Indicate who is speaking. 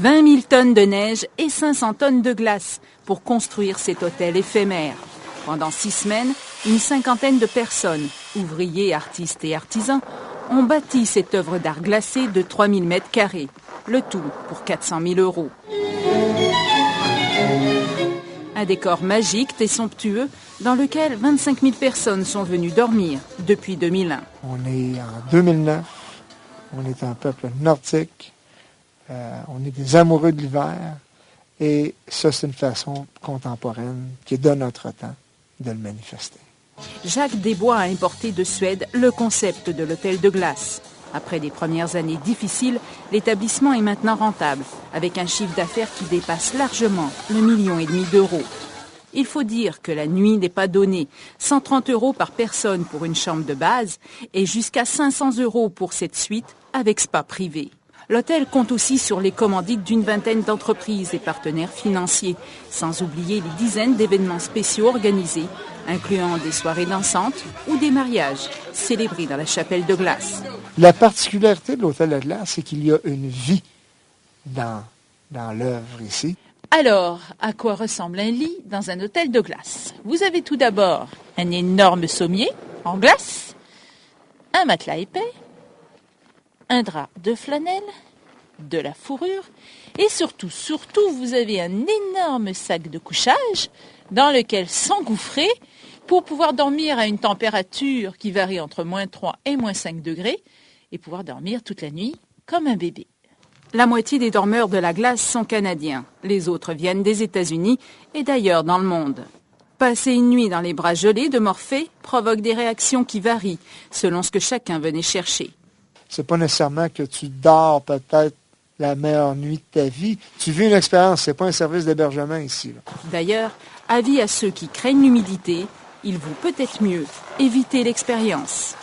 Speaker 1: 20 000 tonnes de neige et 500 tonnes de glace pour construire cet hôtel éphémère. Pendant 6 semaines, une cinquantaine de personnes, ouvriers, artistes et artisans, ont bâti cette œuvre d'art glacé de 3000 mètres carrés. Le tout pour 400 000 €. Un décor magique et somptueux dans lequel 25 000 personnes sont venues dormir depuis 2001.
Speaker 2: On est en 2009, on est un peuple nordique, on est des amoureux de l'hiver et ça c'est une façon contemporaine qui est de notre temps de le manifester.
Speaker 1: Jacques Desbois a importé de Suède le concept de l'hôtel de glace. Après des premières années difficiles, l'établissement est maintenant rentable, avec un chiffre d'affaires qui dépasse largement le 1,5 million d'euros. Il faut dire que la nuit n'est pas donnée. 130 € par personne pour une chambre de base et jusqu'à 500 € pour cette suite avec spa privé. L'hôtel compte aussi sur les commandites d'une vingtaine d'entreprises et partenaires financiers, sans oublier les dizaines d'événements spéciaux organisés, incluant des soirées dansantes ou des mariages célébrés dans la chapelle de glace.
Speaker 2: La particularité de l'hôtel de glace, c'est qu'il y a une vie dans l'œuvre ici.
Speaker 1: Alors, à quoi ressemble un lit dans un hôtel de glace? Vous avez tout d'abord un énorme sommier en glace, un matelas épais, un drap de flanelle, de la fourrure et surtout, vous avez un énorme sac de couchage dans lequel s'engouffrer pour pouvoir dormir à une température qui varie entre -3 et -5 degrés et pouvoir dormir toute la nuit comme un bébé. La moitié des dormeurs de la glace sont canadiens. Les autres viennent des États-Unis et d'ailleurs dans le monde. Passer une nuit dans les bras gelés de Morphée provoque des réactions qui varient selon ce que chacun venait chercher.
Speaker 2: C'est pas nécessairement que tu dors peut-être la meilleure nuit de ta vie. Tu vis une expérience, c'est pas un service d'hébergement ici. Là.
Speaker 1: D'ailleurs, avis à ceux qui craignent l'humidité, il vaut peut-être mieux éviter l'expérience.